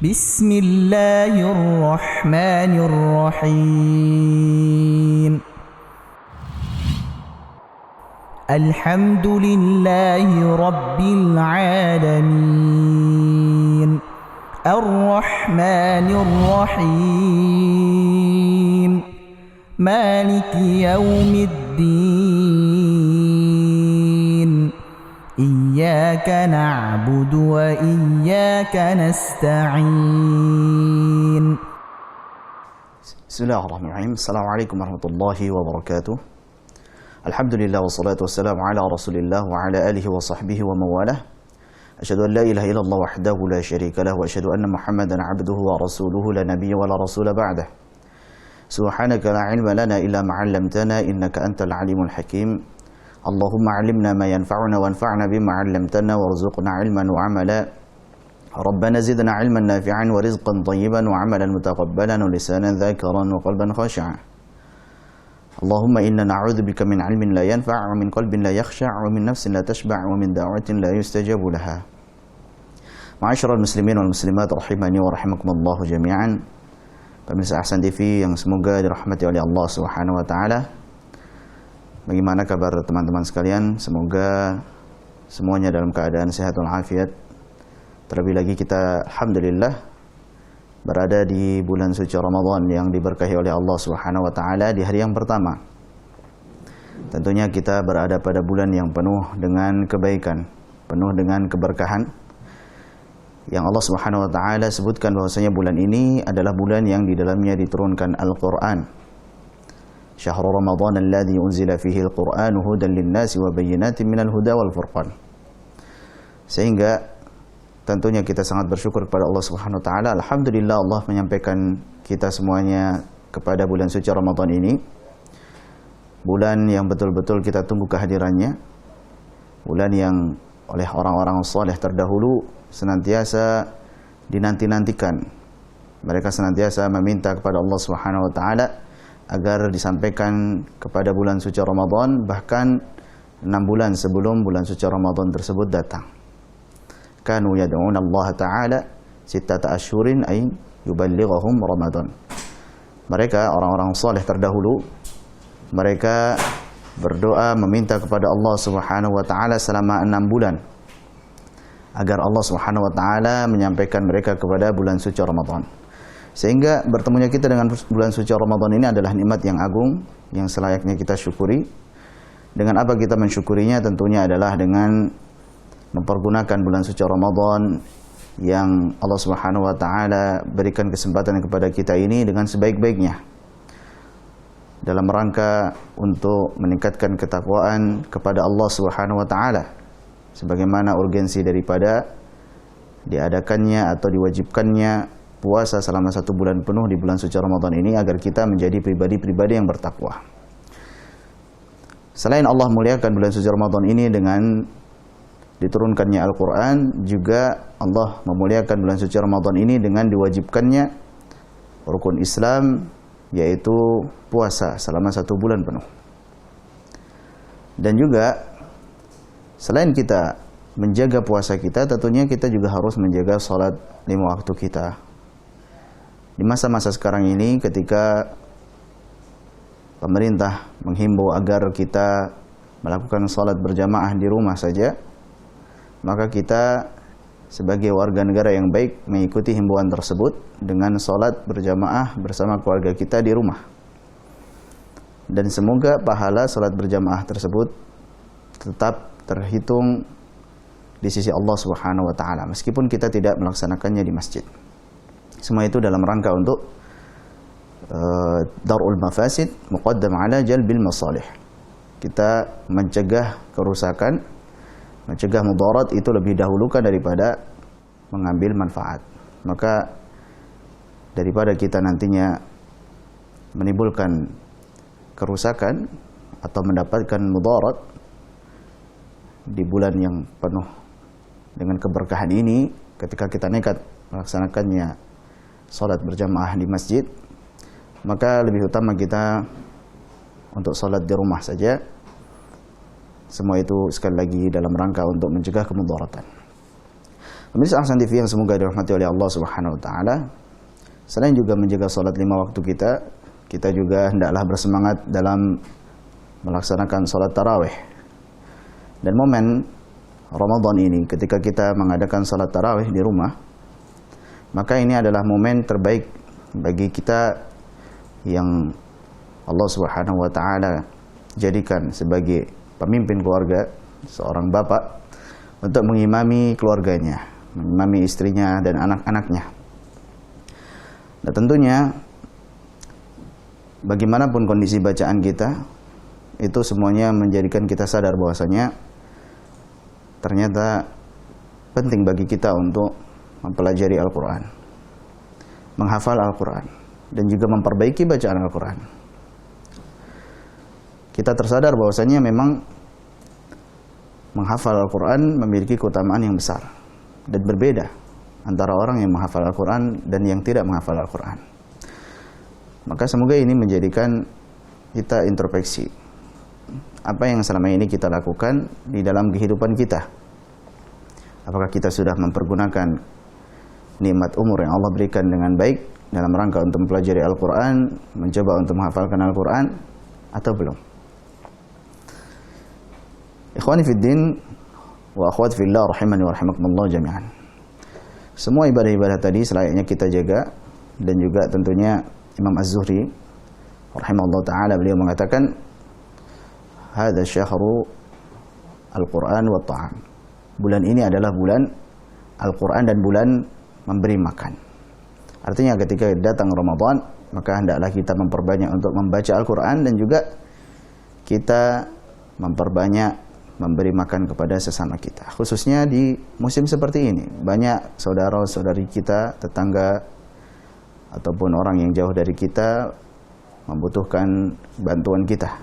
بسم الله الرحمن الرحيم الحمد لله رب العالمين الرحمن الرحيم مالك يوم الدين إياك نعبد وإياك نستعين. بسم الله الرحمن الرحيم. السلام عليكم ورحمة الله وبركاته. الحمد لله والصلاة والسلام على رسول الله وعلى آله وصحبه ومن والاه. أشهد أن لا إله إلا الله وحده لا شريك له وأشهد أن محمدا عبده ورسوله لا نبي ولا رسول بعده. سبحانك لا علم لنا إلا ما علمتنا إنك أنت العليم الحكيم. اللهم علمنا ما ينفعنا وانفعنا بما علمتنا وارزقنا علما وعملا. ربنا زدنا علما نافعا ورزقا طيبا وعملا متقبلا ولسانا ذاكرا وقلبا خاشعا. اللهم إنا نعوذ بك من علم لا ينفع ومن قلب لا يخشع ومن نفس لا تشبع ومن دعوة لا يستجاب لها. معاشر المسلمين والmuslimat rahimani wa rahimakumullah jami'an. Pemirsa Ahsan TV yang semoga dirahmati oleh Allah Subhanahu wa taala. Bagaimana kabar teman-teman sekalian? Semoga semuanya dalam keadaan sehat walafiat. Terlebih lagi kita alhamdulillah berada di bulan suci Ramadan yang diberkahi oleh Allah Subhanahu wa taala di hari yang pertama. Tentunya kita berada pada bulan yang penuh dengan kebaikan, penuh dengan keberkahan. Yang Allah Subhanahu wa taala sebutkan bahwasanya bulan ini adalah bulan yang di dalamnya diturunkan Al-Qur'an. Syahrul Ramadan alladzi unzila fihi al-Qur'anu hudan lin-nasi wa bayyinatin minal huda wal furqan. Sehingga tentunya kita sangat bersyukur kepada Allah Subhanahu wa taala. Alhamdulillah Allah menyampaikan kita semuanya kepada bulan suci Ramadan ini. Bulan yang betul-betul kita tunggu kehadirannya. Bulan yang oleh orang-orang saleh terdahulu senantiasa dinanti-nantikan. Mereka senantiasa meminta kepada Allah Subhanahu wa taala agar disampaikan kepada bulan suci Ramadan, bahkan 6 bulan sebelum bulan suci Ramadan tersebut datang. Kanu yad'una Allah Ta'ala sittata asyhurin ay yuballighahum Ramadan. Mereka orang-orang saleh terdahulu, mereka berdoa meminta kepada Allah Subhanahu wa taala selama 6 bulan agar Allah Subhanahu wa taala menyampaikan mereka kepada bulan suci Ramadan. Sehingga bertemunya kita dengan bulan suci Ramadan ini adalah nikmat yang agung yang selayaknya kita syukuri. Dengan apa kita mensyukurinya? Tentunya adalah dengan mempergunakan bulan suci Ramadan yang Allah Subhanahu wa taala berikan kesempatan kepada kita ini dengan sebaik-baiknya. Dalam rangka untuk meningkatkan ketakwaan kepada Allah Subhanahu wa taala. Sebagaimana urgensi daripada diadakannya atau diwajibkannya puasa selama 1 bulan penuh di bulan suci Ramadan ini agar kita menjadi pribadi-pribadi yang bertakwa. Selain Allah muliakan bulan suci Ramadan ini dengan diturunkannya Al-Quran, juga Allah memuliakan bulan suci Ramadan ini dengan diwajibkannya rukun Islam, yaitu puasa selama 1 bulan penuh. Dan juga selain kita menjaga puasa kita, tentunya kita juga harus menjaga salat 5 waktu kita. Di masa-masa sekarang ini ketika pemerintah menghimbau agar kita melakukan salat berjamaah di rumah saja, maka kita sebagai warga negara yang baik mengikuti himbauan tersebut dengan salat berjamaah bersama keluarga kita di rumah. Dan semoga pahala salat berjamaah tersebut tetap terhitung di sisi Allah Subhanahu wa taala meskipun kita tidak melaksanakannya di masjid. Semua itu dalam rangka untuk darul mafasid muqaddam ala jalbil masalih. Kita mencegah kerusakan, mencegah mudarat itu lebih dahulukan daripada mengambil manfaat. Maka daripada kita nantinya menimbulkan kerusakan atau mendapatkan mudarat di bulan yang penuh dengan keberkahan ini, ketika kita nekat melaksanakannya salat berjamaah di masjid, maka lebih utama kita untuk salat di rumah saja. Semua itu sekali lagi dalam rangka untuk mencegah kemudaratan. Pemirsa Ahsan TV yang semoga dirahmati oleh Allah Subhanahu wa taala, selain juga menjaga salat 5 waktu kita juga hendaklah bersemangat dalam melaksanakan salat tarawih. Dan momen Ramadan ini ketika kita mengadakan salat tarawih di rumah, maka ini adalah momen terbaik bagi kita yang Allah Subhanahu wa taala jadikan sebagai pemimpin keluarga, seorang bapak, untuk mengimami keluarganya, mengimami istrinya dan anak-anaknya. Nah, tentunya bagaimanapun kondisi bacaan kita, itu semuanya menjadikan kita sadar bahwasanya ternyata penting bagi kita untuk mempelajari Al-Quran, menghafal Al-Quran, dan juga memperbaiki bacaan Al-Quran. Kita tersadar bahwasanya memang menghafal Al-Quran memiliki keutamaan yang besar dan berbeda antara orang yang menghafal Al-Quran dan yang tidak menghafal Al-Quran. Maka semoga ini menjadikan kita introspeksi apa yang selama ini kita lakukan di dalam kehidupan kita. Apakah kita sudah mempergunakan nikmat umur yang Allah berikan dengan baik dalam rangka untuk mempelajari Al-Quran, mencoba untuk menghafalkan Al-Quran, atau belum? Ikhwani fiddin wa akhwati fillah rahimani wa rahimakumullah jami'an. Semua ibadah-ibadah tadi selayaknya kita jaga, dan juga tentunya Imam Az-Zuhri rahimahullah ta'ala beliau mengatakan hadza syahru al-Quran wa ta'am. Bulan ini adalah bulan Al-Quran dan bulan memberi makan. Artinya ketika datang Ramadan, maka hendaklah kita memperbanyak untuk membaca Al-Quran, dan juga kita memperbanyak memberi makan kepada sesama kita, khususnya di musim seperti ini. Banyak saudara-saudari kita, tetangga, ataupun orang yang jauh dari kita membutuhkan bantuan kita.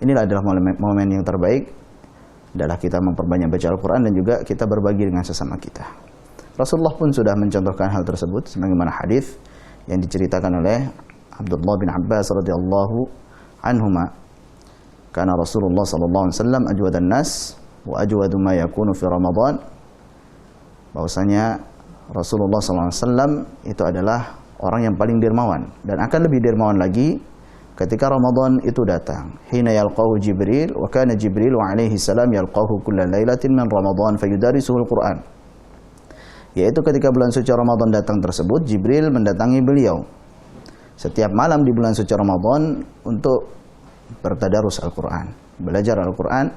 Inilah adalah momen yang terbaik, adalah kita memperbanyak baca Al-Quran dan juga kita berbagi dengan sesama kita. Rasulullah pun sudah mencontohkan hal tersebut, sebagaimana hadis yang diceritakan oleh Abdullah bin Abbas radhiyallahu anhuma. Karena Rasulullah sallallahu alaihi wasallam ajwadan nas wa ajwadu ma yakunu fi Ramadan. Bahwasanya Rasulullah sallallahu alaihi wasallam itu adalah orang yang paling dermawan, dan akan lebih dermawan lagi ketika Ramadan itu datang. Hina yalqahu Jibril, wa kana Jibril alaihi salam yalqahu kulla lailatin min Ramadan fayudarisuhul Quran. Yaitu ketika bulan suci Ramadan datang tersebut, Jibril mendatangi beliau setiap malam di bulan suci Ramadan untuk bertadarus Al-Quran, belajar Al-Quran,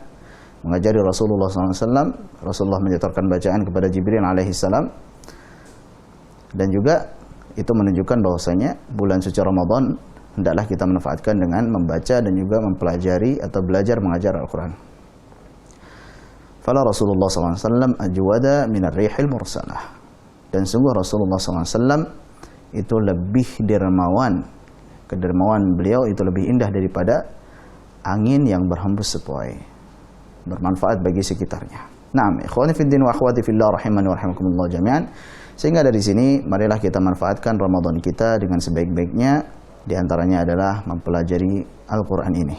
mengajari Rasulullah SAW. Rasulullah menyetorkan bacaan kepada Jibril alaihissalam, dan juga itu menunjukkan bahwasanya bulan suci Ramadan hendaklah kita manfaatkan dengan membaca dan juga mempelajari atau belajar mengajar Al-Quran. Fala Rasulullah SAW ajwada minar rihil mursalah. Dan sungguh Rasulullah SAW itu lebih dermawan, kedermawan beliau itu lebih indah daripada angin yang berhembus sepoi, bermanfaat bagi sekitarnya. Naam, ikhwani fiddin wa akhwati fillah rahimani wa rahimakumullah jami'an. Sehingga dari sini marilah kita manfaatkan Ramadan kita dengan sebaik-baiknya. Di antaranya adalah mempelajari Al-Quran ini.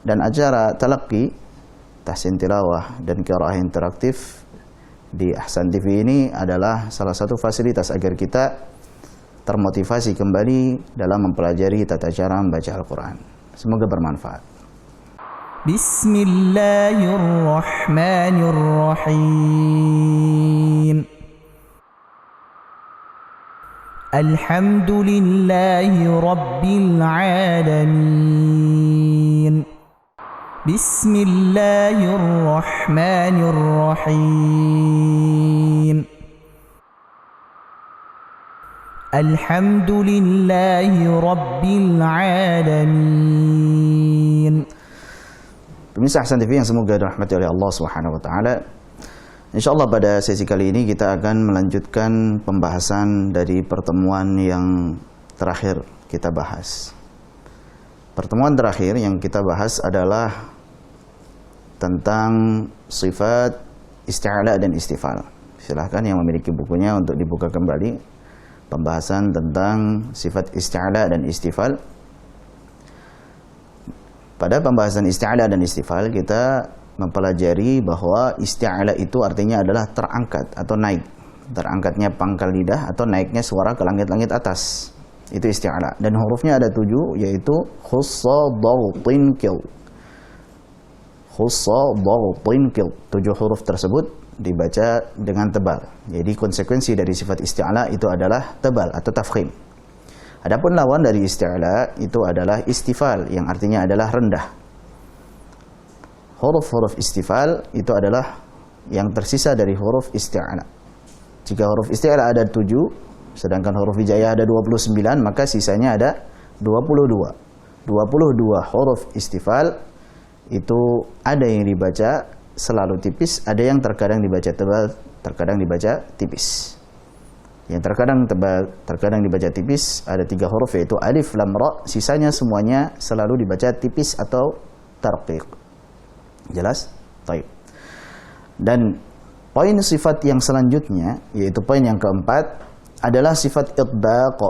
Dan acara talaqi, tahsin tilawah dan qiraah interaktif di Ahsan TV ini adalah salah satu fasilitas agar kita termotivasi kembali dalam mempelajari tata cara membaca Al-Quran. Semoga bermanfaat. Bismillahirrahmanirrahim. Alhamdulillahi Rabbil Alamin. Bismillahirrahmanirrahim. Alhamdulillahi Rabbil Alamin. Pemirsa Ahsan TV yang semoga dirahmati oleh Allah Subhanahu wa taala. Insyaallah pada sesi kali ini kita akan melanjutkan pembahasan dari pertemuan yang terakhir kita bahas. Pertemuan terakhir yang kita bahas adalah tentang sifat isti'ala dan istifal. Silahkan yang memiliki bukunya untuk dibuka kembali. Pembahasan tentang sifat isti'ala dan istifal. Pada pembahasan isti'ala dan istifal kita mempelajari bahwa isti'ala itu artinya adalah terangkat atau naik. terangkatnya pangkal lidah atau naiknya suara ke langit-langit atas. Itu isti'ala. Dan hurufnya ada 7, yaitu khussa dagtin kil. Khussa dagtin kil. 7 huruf tersebut dibaca dengan tebal. Jadi konsekuensi dari sifat isti'ala itu adalah tebal atau tafkhim. Adapun lawan dari isti'ala itu adalah istifal, yang artinya adalah rendah. Huruf-huruf istifal itu adalah yang tersisa dari huruf isti'ala. Jika huruf isti'ala ada 7, sedangkan huruf hijaiyah ada 29, maka sisanya ada 22. 22 huruf istifal itu ada yang dibaca selalu tipis, ada yang terkadang dibaca tebal, terkadang dibaca tipis. Yang terkadang tebal, terkadang dibaca tipis, ada 3 huruf, yaitu alif, lam, ra. Sisanya semuanya selalu dibaca tipis atau tarqiq. Jelas? Baik. Dan poin sifat yang selanjutnya, yaitu poin yang keempat, adalah sifat itbaq,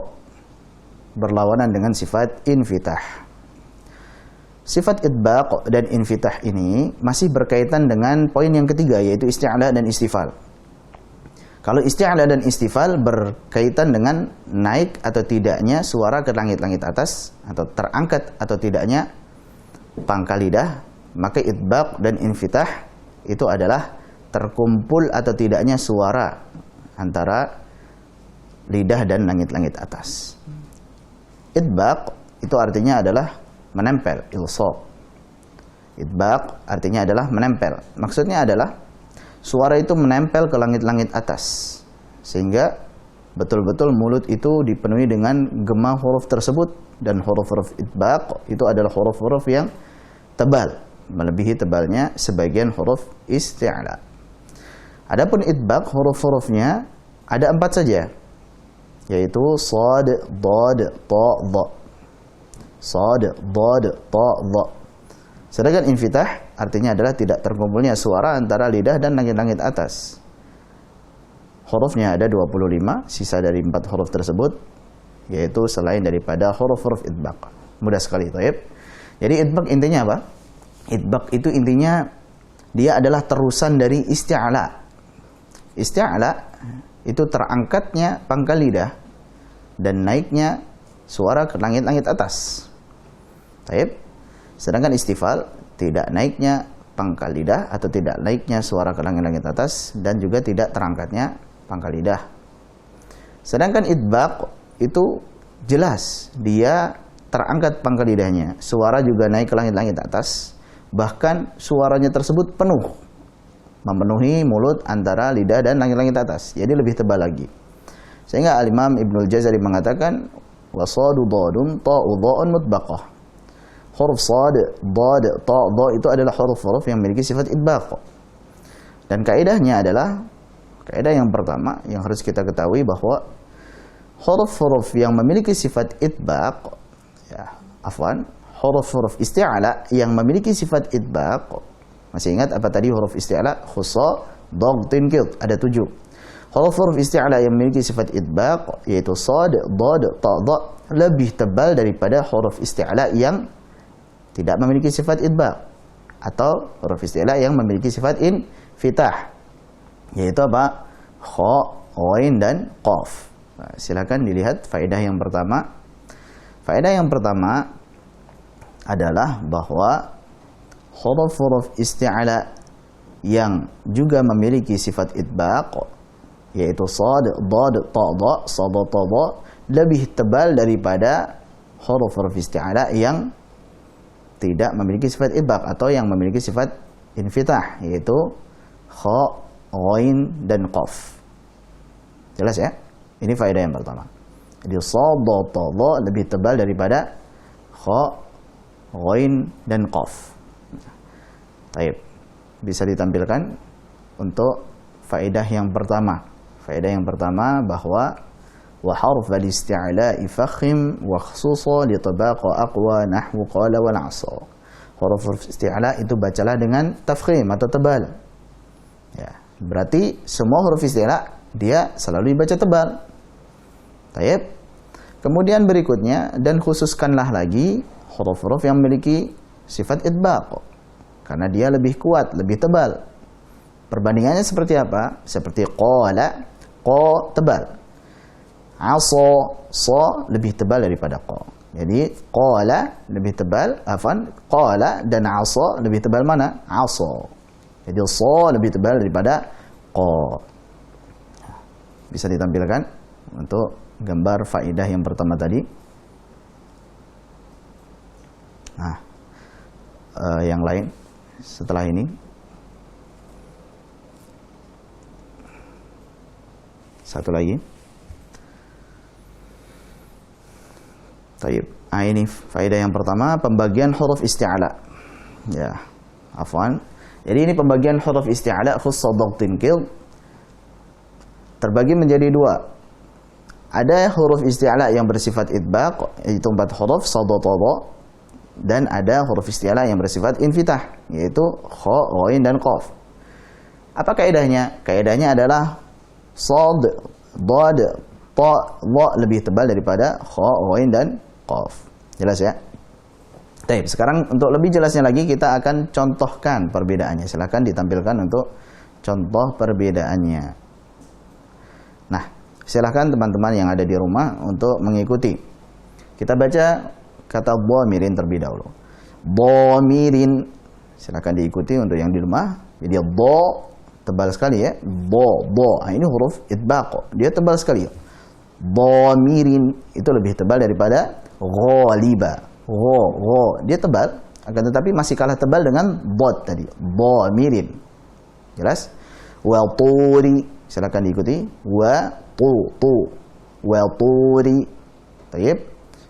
berlawanan dengan sifat infitah. Sifat itbaq dan infitah ini masih berkaitan dengan poin yang ketiga, yaitu isti'ala dan istifal. Kalau isti'ala dan istifal berkaitan dengan naik atau tidaknya suara ke langit-langit atas, atau terangkat atau tidaknya pangkal lidah, maka itbaq dan infitah itu adalah terkumpul atau tidaknya suara antara lidah dan langit-langit atas. Itbaq itu artinya adalah menempel, ilsaq. Itbaq artinya adalah menempel. Maksudnya adalah suara itu menempel ke langit-langit atas, sehingga betul-betul mulut itu dipenuhi dengan gema huruf tersebut. Dan huruf-huruf itbaq itu adalah huruf-huruf yang tebal, melebihi tebalnya sebagian huruf isti'ala. Adapun itbaq, huruf-hurufnya ada 4 saja, yaitu shad, dad, ta, dha. Shad, dad, ta, dha. Sedangkan infitah artinya adalah tidak terkumpulnya suara antara lidah dan langit-langit atas. Hurufnya ada 25, sisa dari 4 huruf tersebut, yaitu selain daripada huruf-huruf itbaq. Mudah sekali, taib. Jadi itbaq intinya apa? Itbaq itu intinya dia adalah terusan dari isti'ala. Isti'ala itu terangkatnya pangkal lidah dan naiknya suara ke langit-langit atas. Taib. Sedangkan istifal tidak naiknya pangkal lidah atau tidak naiknya suara ke langit-langit atas, dan juga tidak terangkatnya pangkal lidah. Sedangkan itbaq itu jelas dia terangkat pangkal lidahnya, suara juga naik ke langit-langit atas, bahkan suaranya tersebut penuh, memenuhi mulut antara lidah dan langit-langit atas, jadi lebih tebal lagi. Sehingga Al-Imam Ibnul Jazari mengatakan wasadu dadun ta'u dha'un mutbaqah. Huruf sad, dad, ta, dha itu adalah huruf-huruf yang memiliki sifat itbaq. Dan kaidahnya adalah, kaidah yang pertama yang harus kita ketahui bahwa huruf-huruf yang memiliki sifat itbaq, huruf-huruf isti'ala yang memiliki sifat itbaq. Masih ingat apa tadi huruf isti'ala? Khussa, dagtin, kil, ada 7. Huruf-huruf isti'ala yang memiliki sifat itbaq, yaitu sad, dad, ta, dha, lebih tebal daripada huruf isti'ala yang tidak memiliki sifat itbaq, atau huruf isti'ala yang memiliki sifat infitah, yaitu apa? Kha, ghain, dan qaf. Nah, silakan dilihat faedah yang pertama. Faedah yang pertama adalah bahwa huruf-huruf isti'ala yang juga memiliki sifat itbaq, yaitu sad, dad, ta, dha, sad, ta, dha, lebih tebal daripada huruf-huruf isti'ala yang tidak memiliki sifat itbaq atau yang memiliki sifat infitah, yaitu kha, ghain, dan qaf. Jelas ya? Ini faedah yang pertama. Jadi sad, ta, dha lebih tebal daripada kha, ghain, dan qaf. Baik. Bisa ditampilkan untuk faedah yang pertama. Faedah yang pertama bahwa wa harf al-isti'la'i fakhim wa khususa li tabaqa aqwa nahwu qala wal 'asa. Huruf isti'la itu bacalah dengan tafkhim atau tebal. Ya, berarti semua huruf isti'la dia selalu dibaca tebal. Baik. Kemudian berikutnya, dan khususkanlah lagi huruf-huruf yang memiliki sifat itbaq, karena dia lebih kuat, lebih tebal. Perbandingannya seperti apa? Seperti qala, Qa tebal. Asa, sa lebih tebal daripada qa. Jadi qala lebih tebal, qala dan asa lebih tebal mana? Asa. Jadi sa lebih tebal daripada qa. Bisa ditampilkan untuk gambar faedah yang pertama tadi. Nah, yang lain setelah ini. Satu lagi. Taib. Ini faedah yang pertama, pembagian huruf isti'ala. Ya, afwan. Jadi ini pembagian huruf isti'ala khusus dhabtin qil terbagi menjadi dua. Ada huruf isti'ala yang bersifat idbaq, yaitu 4 huruf, sad, ta, dha, dan ada huruf isti'ala yang bersifat infitah, yaitu kha, ghain dan qaf. Apa kaidahnya? Kaidahnya adalah sad, dad, ta, dha lebih tebal daripada kha, ghain dan qaf. Jelas ya? Baik, sekarang untuk lebih jelasnya lagi kita akan contohkan perbedaannya. Silakan ditampilkan untuk contoh perbedaannya. Nah, silakan teman-teman yang ada di rumah untuk mengikuti. Kita baca kata dhamirin terlebih dahulu. Dhamirin. Silakan diikuti untuk yang di rumah. Jadi dha tebal sekali ya. Dha. Nah, ini huruf idbaq. Dia tebal sekali. Dhamirin itu lebih tebal daripada ghaliba. Dia tebal, akan tetapi masih kalah tebal dengan dhad tadi. Dhamirin. Jelas? Wa turi. Silakan diikuti. Wa turi. Baik.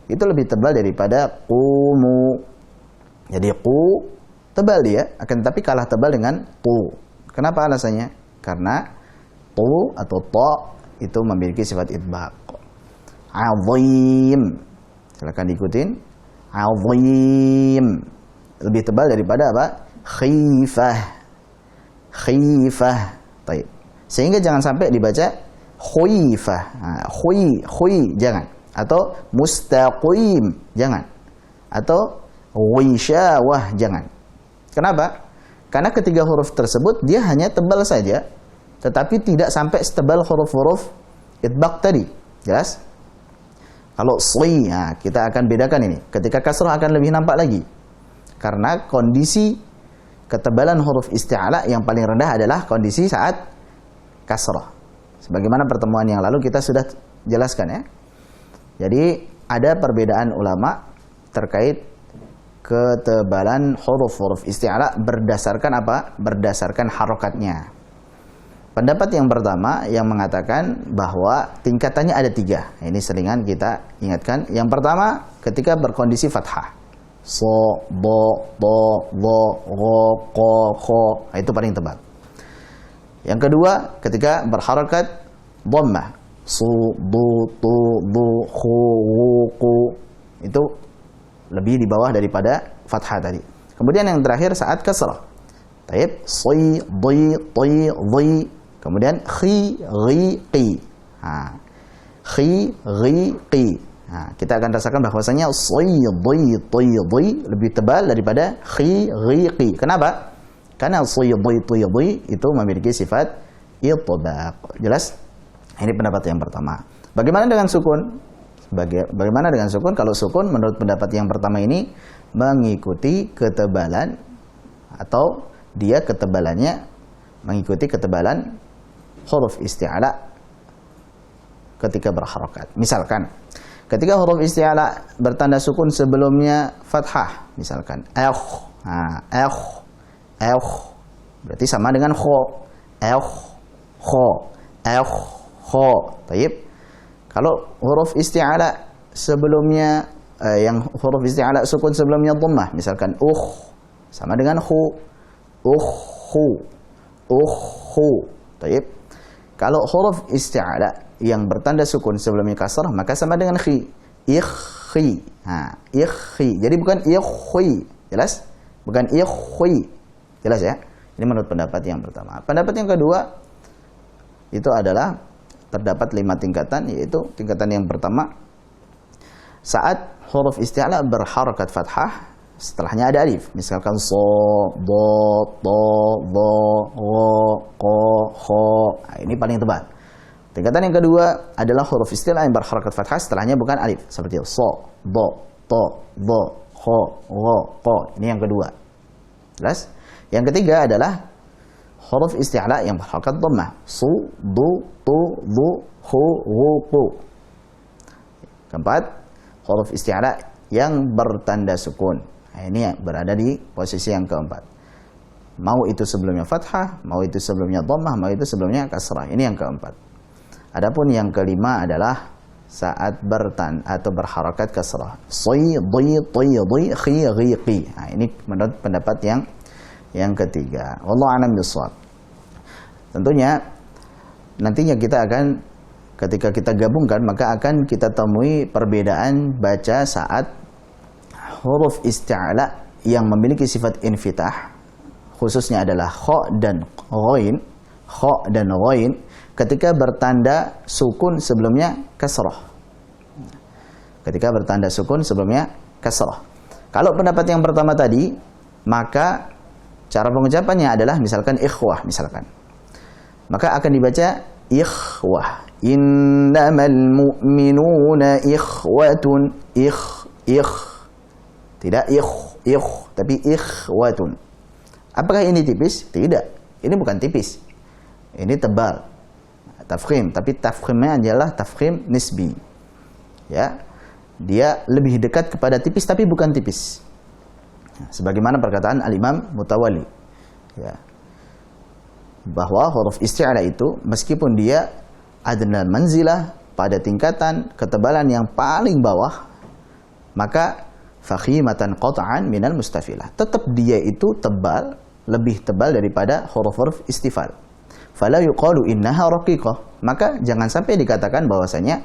Itu lebih tebal daripada qumu. Jadi qu tebal dia, akan tetapi kalah tebal dengan tu. Kenapa alasannya? Karena tu atau ta itu memiliki sifat idbaq. Azim. Silakan diikutin. Azim. Lebih tebal daripada apa? Khifah. Baik. Sehingga jangan sampai dibaca khuifah. Khui jangan. Atau mustaqim jangan. Atau ghishawah jangan. Kenapa? Karena ketiga huruf tersebut dia hanya tebal saja, tetapi tidak sampai setebal huruf-huruf idbaq tadi. Jelas? Kalau sli, nah, kita akan bedakan ini. Ketika kasrah akan lebih nampak lagi. Karena kondisi ketebalan huruf isti'ala yang paling rendah adalah kondisi saat kasrah. Sebagaimana pertemuan yang lalu kita sudah jelaskan ya. Jadi ada perbedaan ulama terkait ketebalan huruf-huruf isti'ala berdasarkan apa? Berdasarkan harokatnya. Pendapat yang pertama yang mengatakan bahwa tingkatannya ada 3. Ini selingan kita ingatkan. Yang pertama ketika berkondisi fathah. So, bo, do, go, go, ko, kho. Itu paling tebal. Yang kedua ketika berharokat dhammah. Su, du, tu, du, khu, wu, ku. Itu lebih di bawah daripada fathah tadi. Kemudian yang terakhir saat kasrah. Taib, si, di, ti, di. Kemudian khi, ri, qi. Khi, ri, qi. Kita akan rasakan bahwasanya si, di, ti, di lebih tebal daripada khi, ri, qi. Kenapa? Karena si, di, ti, di itu memiliki sifat itbaq. Jelas? Ini pendapat yang pertama. Bagaimana dengan sukun? Bagaimana dengan sukun? Kalau sukun menurut pendapat yang pertama ini mengikuti ketebalan atau dia ketebalannya mengikuti ketebalan huruf isti'ala ketika berharokat. Misalkan ketika huruf isti'ala bertanda sukun sebelumnya fathah, misalkan berarti sama dengan kho. Baik. Kalau huruf isti'ala sebelumnya yang huruf isti'ala sukun sebelumnya dhammah, misalkan sama dengan khu. Baik. Kalau huruf isti'ala yang bertanda sukun sebelumnya kasrah maka sama dengan khi. Ikhi. Jadi bukan ikhi. Jelas? Bukan ikhi. Jelas ya? Ini menurut pendapat yang pertama. Pendapat yang kedua itu adalah terdapat 5 tingkatan, yaitu tingkatan yang pertama saat huruf isti'ala berharakat fathah setelahnya ada alif, misalkan so, do, to, do, ro, ko, kho. Ini paling tebal. Tingkatan yang kedua adalah huruf isti'la yang berharakat fathah, setelahnya bukan alif, seperti so, do, to, do, ho, ro, ko. Ini yang kedua. Jelas? Yang ketiga adalah huruf isti'la yang berharakat dhammah, su, du, tu, du, hu, ru, ku. Keempat, huruf isti'la yang bertanda sukun. Nah, ini yang berada di posisi yang keempat. Mau itu sebelumnya fathah, mau itu sebelumnya dhammah, mau itu sebelumnya kasrah. Ini yang keempat. Adapun yang kelima adalah saat atau berharakat kasrah. Soy, doi, toy, doi, khi, ghi, qi. Nah, ini menurut pendapat yang ketiga. Wallahu a'lam bishawab. Tentunya nantinya kita akan, ketika kita gabungkan, maka akan kita temui perbedaan baca saat huruf isti'la yang memiliki sifat infitah, khususnya adalah kha dan ghain, ketika bertanda sukun sebelumnya kasrah. Ketika bertanda sukun sebelumnya kasrah. Kalau pendapat yang pertama tadi, maka cara pengucapannya adalah misalkan ikhwah misalkan. Maka akan dibaca ikhwah. Innamal mu'minuna ikhwatun. Tidak tapi ikhwatun. Apakah ini tipis? Tidak. Ini bukan tipis. Ini tebal. Tafkhim, tapi tafkhimnya adalah tafkhim nisbi. Ya. Dia lebih dekat kepada tipis tapi bukan tipis. Sebagaimana perkataan Al-Imam Mutawalli. Ya. Bahwa huruf isti'la itu meskipun dia adna manzilah, pada tingkatan ketebalan yang paling bawah, maka fakhimatan qat'an minal mustafilah. Tetap dia itu tebal, lebih tebal daripada huruf-huruf istifal. Fala yuqalu innaha raqiqah. Maka jangan sampai dikatakan bahwasanya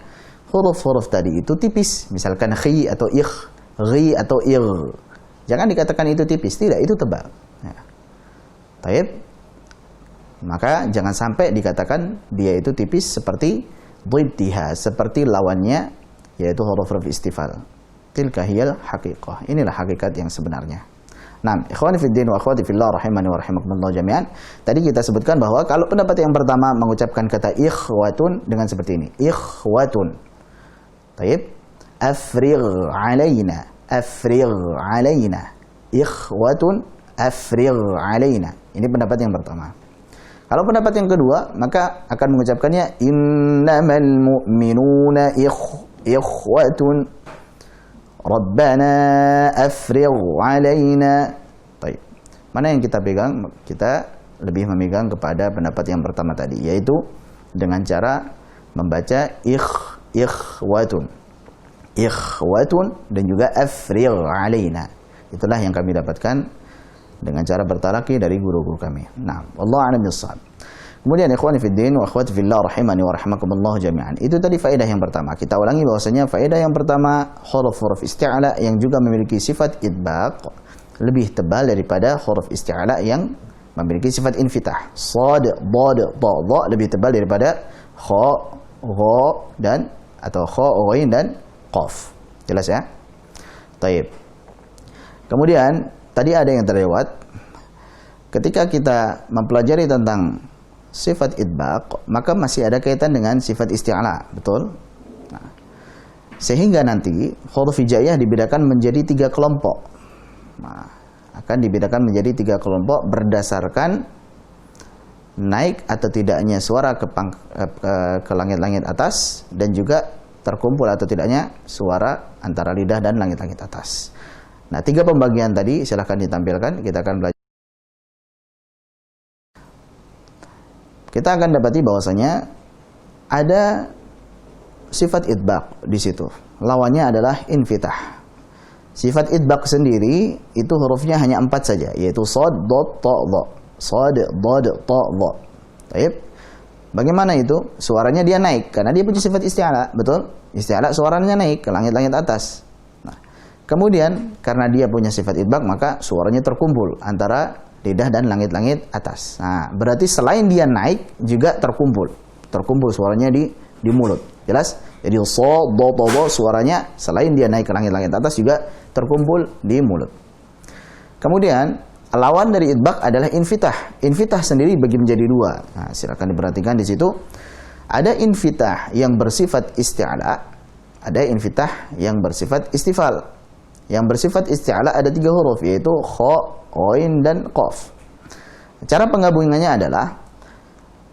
huruf-huruf tadi itu tipis. Misalkan khi atau ikh, ghi atau ir. Jangan dikatakan itu tipis, tidak, itu tebal. Ya. Taib. Maka jangan sampai dikatakan dia itu tipis seperti dhiddiha, seperti lawannya yaitu huruf-huruf istifal. Tilka hiyal haqiqah. Inilah hakikat yang sebenarnya. Nah, ikhwani fiddin wa akhwati fillah rahimani wa rahimakumullah jami'an. Tadi kita sebutkan bahwa kalau pendapat yang pertama mengucapkan kata ikhwatun dengan seperti ini. Ikhwatun. Taib. Afrigh alaina. Afrigh alaina. Ikhwatun afrigh alaina. Ini pendapat yang pertama. Kalau pendapat yang kedua, maka akan mengucapkannya innamal mu'minuna ikhwatun. Rabbana afrigh alaina. Baik. Mana yang kita pegang? Kita lebih memegang kepada pendapat yang pertama tadi, yaitu dengan cara membaca ikhwatun. Ikhwatun dan juga afrigh alaina. Itulah yang kami dapatkan dengan cara bertalaki dari guru-guru kami. Nah, wallahu a'lam bishawab. Kemudian ikhwani fiddin wa akhwati fillah rahimani wa rahimakumullah jami'an. Itu tadi faedah yang pertama. Kita ulangi bahwasanya faedah yang pertama, huruf-huruf isti'la yang juga memiliki sifat idbaq lebih tebal daripada huruf isti'la yang memiliki sifat infitah. Shad, dad, ta, dha lebih tebal daripada kha, gha dan atau kha, ghain dan qaf. Jelas ya? Baik. Kemudian tadi ada yang terlewat. Ketika kita mempelajari tentang sifat idbaq, maka masih ada kaitan dengan sifat isti'la, betul? Nah, sehingga nanti huruf hijaiyah dibedakan menjadi 3 kelompok. Nah, akan dibedakan menjadi 3 kelompok berdasarkan naik atau tidaknya suara ke langit-langit atas, dan juga terkumpul atau tidaknya suara antara lidah dan langit-langit atas. Nah, 3 pembagian tadi silahkan ditampilkan, kita akan belajar. Kita akan dapati bahwasanya ada sifat idbaq di situ. Lawannya adalah infitah. Sifat idbaq sendiri itu hurufnya hanya 4 saja, yaitu shad, dad, ta, dha. Shad, dad, ta, dha. Baik. Bagaimana itu? Suaranya dia naik karena dia punya sifat isti'la, betul? Isti'la suaranya naik ke langit-langit atas. Nah, kemudian karena dia punya sifat idbaq, maka suaranya terkumpul antara lidah dan langit-langit atas. Nah, berarti selain dia naik juga terkumpul suaranya di mulut. Jelas? Jadi so, do, to, do suaranya selain dia naik ke langit-langit atas juga terkumpul di mulut. Kemudian lawan dari idbaq adalah infitah. Infitah sendiri bagi menjadi 2. Nah, silakan diperhatikan di situ. Ada infitah yang bersifat isti'ala, ada infitah yang bersifat istifal. Yang bersifat isti'ala ada 3 huruf, yaitu kha, ghain, dan qaf. Cara penggabungannya adalah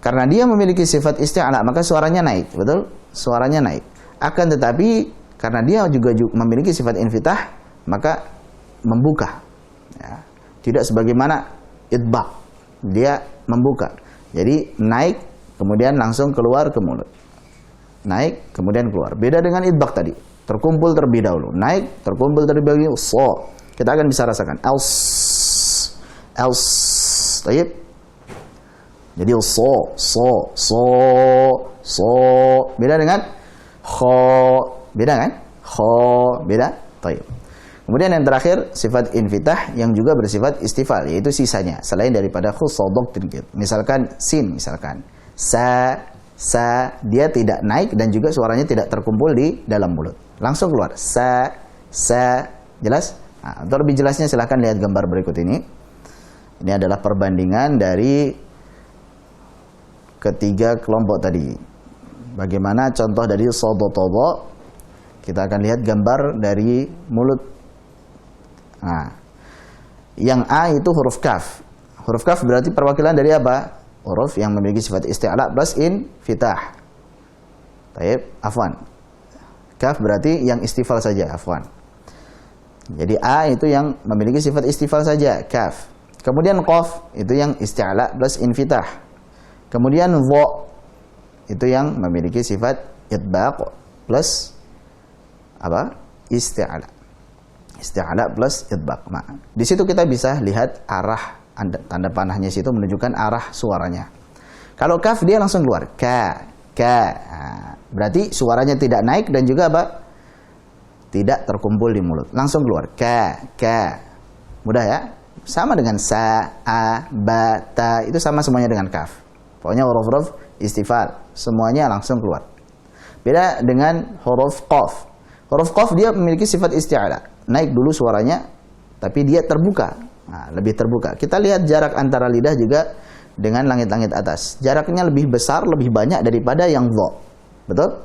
karena dia memiliki sifat isti'ala, maka suaranya naik, betul? Suaranya naik. Akan tetapi karena dia juga memiliki sifat infitah, maka membuka. Ya. Tidak sebagaimana idbaq, dia membuka. Jadi naik kemudian langsung keluar ke mulut. Naik kemudian keluar. Beda dengan idbaq tadi, terkumpul terlebih dahulu. Naik, terkumpul terlebih dahulu. So. Kita akan bisa rasakan. Els. Els. Taib. Jadi so. Beda dengan kho. Beda kan? Kho. Beda. Taib. Kemudian yang terakhir, sifat infitah yang juga bersifat istifal, yaitu sisanya, selain daripada khusodok. Misalkan sin, misalkan sa, dia tidak naik dan juga suaranya tidak terkumpul di dalam mulut. Langsung keluar. Sa. Jelas? Nah, untuk lebih jelasnya silahkan lihat gambar berikut ini. Ini adalah perbandingan dari ketiga kelompok tadi. Bagaimana contoh dari sodotodo? Kita akan lihat gambar dari mulut. Nah, yang A itu huruf kaf. Huruf kaf berarti perwakilan dari apa? Huruf yang memiliki sifat isti'ala plus infitah. Taib, afwan. Kaf berarti yang istifal saja, afwan. Jadi A itu yang memiliki sifat istifal saja, kaf. Kemudian qaf itu yang isti'ala plus infitah. Kemudian dha itu yang memiliki sifat idbaq plus apa? Isti'ala. Isti'ala plus idbaq. Nah, di situ kita bisa lihat arah, tanda panahnya situ menunjukkan arah suaranya. Kalau kaf dia langsung keluar. Ka. Nah, berarti suaranya tidak naik dan juga apa? Tidak terkumpul di mulut. Langsung keluar. Ka. Mudah ya? Sama dengan sa, a, ba, ta. Itu sama semuanya dengan kaf. Pokoknya huruf-huruf istifal. Semuanya langsung keluar. Beda dengan huruf qaf. Huruf qaf dia memiliki sifat isti'ala. Naik dulu suaranya, tapi dia terbuka. Nah, lebih terbuka. Kita lihat jarak antara lidah juga dengan langit-langit atas. Jaraknya lebih besar, lebih banyak daripada yang dha. Betul?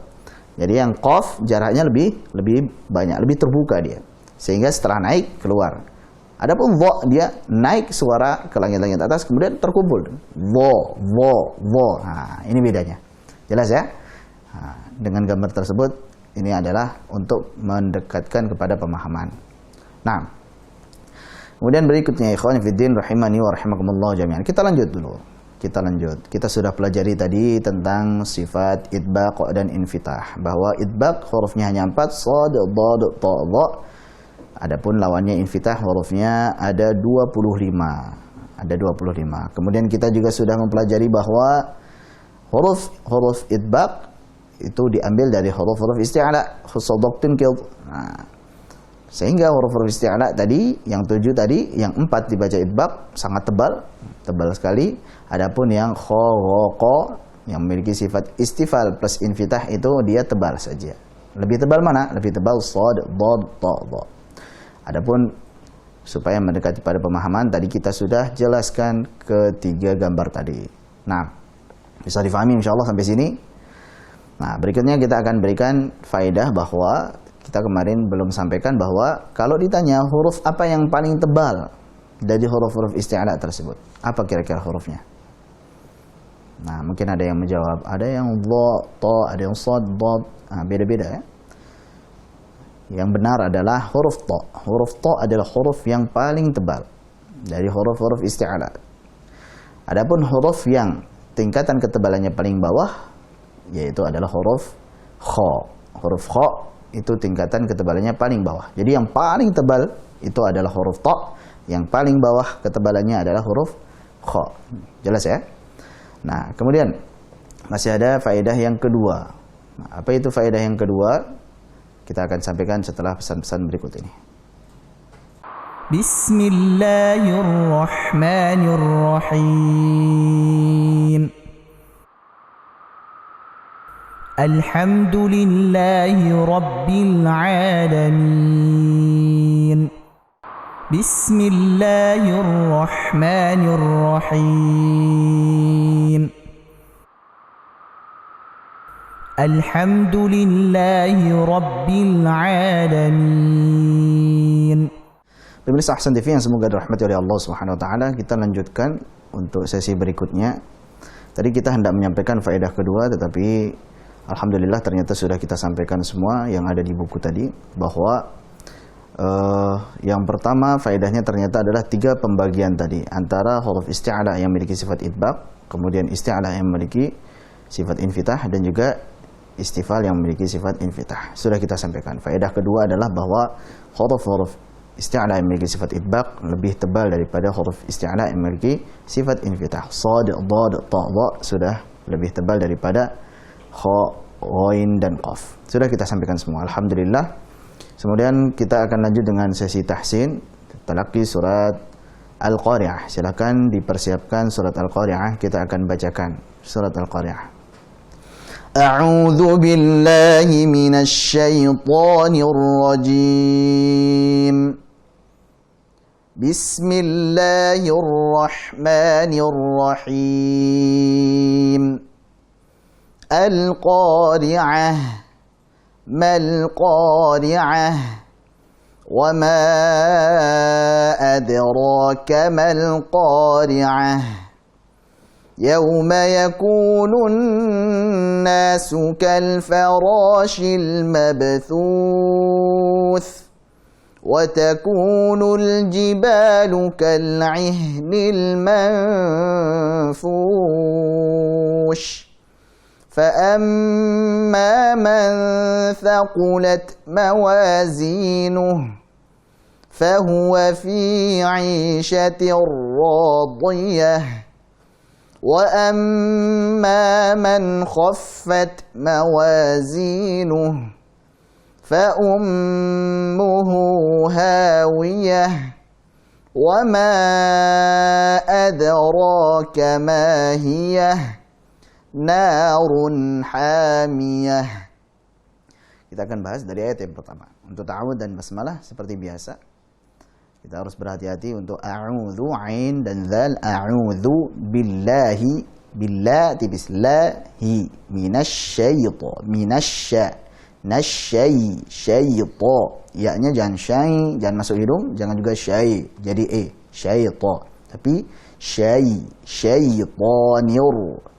Jadi yang qaf jaraknya lebih banyak, lebih terbuka dia. Sehingga setelah naik keluar. Adapun dha dia naik suara ke langit-langit atas kemudian terkumpul. Dha. Nah, ini bedanya. Jelas ya? Nah, dengan gambar tersebut ini adalah untuk mendekatkan kepada pemahaman. Nah, kemudian berikutnya ikhwan fiddin rahimani wa rahimakumullah jami'an. Kita lanjut dulu. Kita sudah pelajari tadi tentang sifat idbaq dan infitah. Bahwa idbaq hurufnya hanya 4, shad, dhad, ta, dha. Adapun lawannya infitah hurufnya ada 25. Ada 25. Kemudian kita juga sudah mempelajari bahwa huruf idbaq itu diambil dari huruf-huruf isti'ala, khusodok tunkil. Nah, sehingga huruf-huruf isti'ala tadi, yang 7 tadi, yang 4 dibaca idbaq, sangat tebal sekali. Adapun yang kha, gha, qa, yang memiliki sifat istifal plus infitah itu dia tebal saja. Lebih tebal mana? Lebih tebal shad, dhad, ta, dha. Adapun supaya mendekati pada pemahaman, tadi kita sudah jelaskan ketiga gambar tadi. Nah, bisa difahami insyaallah sampai sini. Nah, berikutnya kita akan berikan faedah bahwa kita kemarin belum sampaikan bahwa kalau ditanya huruf apa yang paling tebal dari huruf-huruf isti'ala tersebut, apa kira-kira hurufnya? Nah, mungkin ada yang menjawab, ada yang dha, ta, ada yang shad, dhad. Nah, beda-beda ya. Yang benar adalah huruf ta. Huruf ta adalah huruf yang paling tebal dari huruf-huruf isti'ala. Adapun huruf yang tingkatan ketebalannya paling bawah yaitu adalah huruf kha. Huruf kha itu tingkatan ketebalannya paling bawah. Jadi yang paling tebal itu adalah huruf ta, yang paling bawah ketebalannya adalah huruf kha. Jelas ya? Nah, kemudian masih ada faedah yang kedua. Nah, apa itu faedah yang kedua? Kita akan sampaikan setelah pesan-pesan berikut ini. Bismillahirrahmanirrahim. Alhamdulillahi Rabbil Alamin. Bismillahirrahmanirrahim. الحمد لله رب العالمين. Pemirsa Ahsan TV yang semoga dirahmati oleh Allah Subhanahu wa taala, kita lanjutkan untuk sesi berikutnya. Tadi kita hendak menyampaikan faedah kedua, tetapi alhamdulillah ternyata sudah kita sampaikan semua yang ada di buku tadi, bahwa yang pertama faedahnya ternyata adalah 3 pembagian tadi, antara huruf isti'ala yang memiliki sifat idbaq, kemudian isti'ala yang memiliki sifat infitah, dan juga istifal yang memiliki sifat infitah. Sudah kita sampaikan. Faedah kedua adalah bahwa huruf-huruf isti'ala yang memiliki sifat idbaq lebih tebal daripada huruf isti'ala yang memiliki sifat infitah. Shad, dhad, ta, dha sudah lebih tebal daripada kha, ghain, dan qaf. Sudah kita sampaikan semua. Alhamdulillah. Kemudian kita akan lanjut dengan sesi tahsin, talaqi surat Al-Qari'ah. Silakan dipersiapkan surat Al-Qari'ah, kita akan bacakan surat Al-Qari'ah. A'udzu billahi minasy syaithanir rajim. Bismillahirrahmanirrahim. Al-Qari'ah. Mal Qari'ah. Wa ma adraka mal Qari'ah. يوم يكون الناس كالفراش المبثوث وتكون الجبال كالعهن المنفوش فأما من ثقلت موازينه فهو في عيشة راضية وأما من خفت موازينه فأمه هاوية وما أدراك ما هي نار حامية. Kita akan bahas dari ayat yang pertama. Untuk ta'awud dan basmalah seperti biasa, kita harus berhati-hati untuk a'udzu, ain dan dzal. A'udzu billahi, billah tipis, lahi, minasyaiton, nasyai, syaita. Ya-nya jangan syai, jangan masuk hidung, jangan juga syai, jadi syaita. Tapi syaitanir,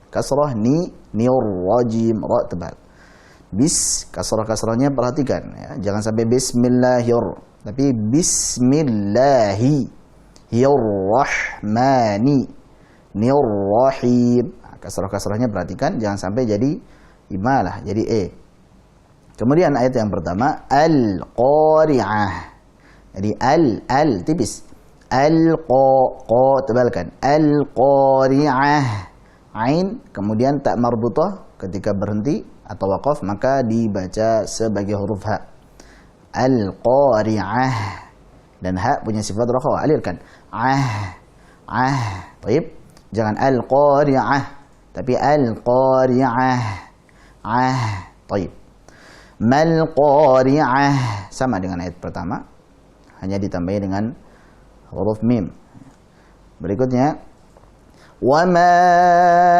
kasrah ni, nir rajim, ra tebal. Bis, kasrahnya perhatikan ya, jangan sampai bismillahir, tapi bismillahirrahmani nirrahim. Kasrahnya perhatikan, jangan sampai jadi imalah, jadi Kemudian ayat yang pertama al-qari'ah. Jadi al tipis, al-qa tebalkan, al-qari'ah. Ain kemudian tak marbutah ketika berhenti atau waqaf maka dibaca sebagai huruf ha. Al-Qari'ah, dan ha punya sifat rakhawah, alirkan baik, jangan Al-Qari'ah tapi Al-Qari'ah baik. Mal Qari'ah sama dengan ayat pertama, hanya ditambahi dengan huruf mim. Berikutnya wa ma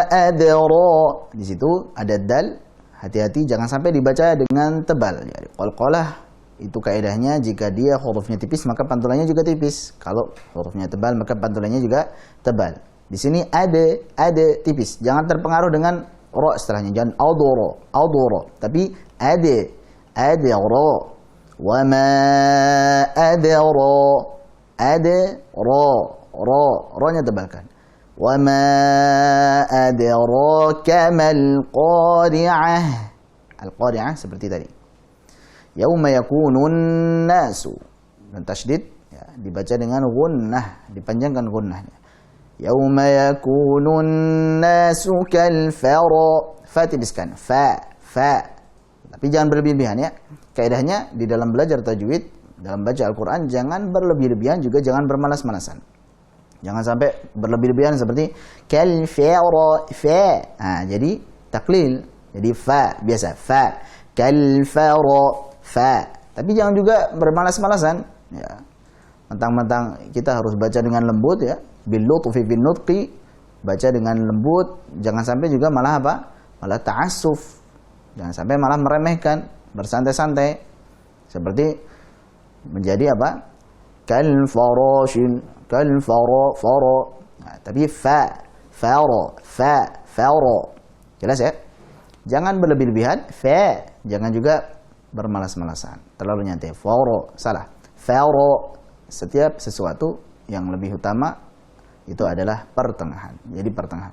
adra, di situ ada dal, hati-hati jangan sampai dibaca dengan tebal. Jadi qalqalah itu kaidahnya, jika dia hurufnya tipis maka pantulannya juga tipis. Kalau hurufnya tebal maka pantulannya juga tebal. Di sini ada tipis. Jangan terpengaruh dengan ra setelahnya. Jangan adoro, tapi ada ra. Wa ma adra, ra-nya tebalkan. Wa ma adraka mal qari'ah. Al-qari'ah seperti tadi. Yauma yakunun nasu, dan tasydid ya, dibaca dengan gunnah, dipanjangkan gunnahnya. Yauma yakunun nasu kal fara, fa tipiskan, fa. Tapi jangan berlebihan ya. Kaidahnya di dalam belajar tajwid, dalam baca Al-Qur'an jangan berlebih-lebihan, juga jangan bermalas-malasan. Jangan sampai berlebih-lebihan seperti kal fara, fa. Jadi taklil, jadi fa biasa, fa. Kal fara, fa. Tapi jangan juga bermalas-malasan ya. Mentang-mentang kita harus baca dengan lembut ya, bil lutfi bin nutqi, baca dengan lembut, jangan sampai juga malah apa? Malah ta'assuf. Jangan sampai malah meremehkan, bersantai-santai. Seperti menjadi apa? Kal farashin, kal fara. Nah, tapi fara. Jelas ya? Jangan berlebih-lebihan, jangan juga bermalas-malasan, terlalu nyantai. Fara, salah. Fara, setiap sesuatu yang lebih utama itu adalah pertengahan. Jadi pertengahan.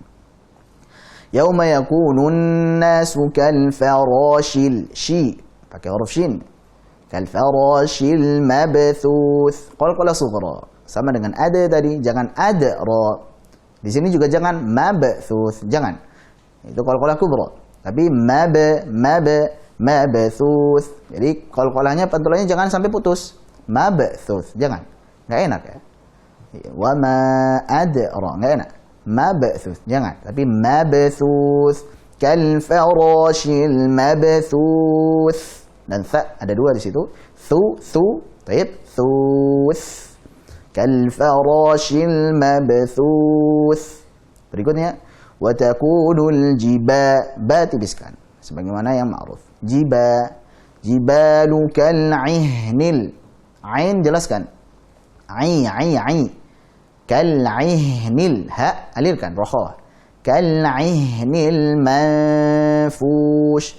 Yauma yakunun nasu kal farashil, shi pakai huruf shin. Kal farashil mabthuth. Qalqalah sughra. Sama dengan ada tadi, jangan ada ra. Di sini juga jangan mabthuth, jangan. Itu qalqalah kubra. Tapi mabthuth. Jadi qalqalahnya pantulanya jangan sampai putus. Mabthuth, jangan. Enggak enak ya. Wa ma adra, enggak enak. Mabthuth, jangan. Tapi mabthuth kal farashil mabthuth. Dan tha ada dua di situ. Thu, taib, thuth. Kal farashil mabthuth. Berikutnya, wa takunul ba tipiskan sebagaimana yang ma'ruf. Jibalu kal ihnil. Ain jelaskan. Ai. Kal ihnil, ha alirkan rokhawah. Kal ihnil manfush.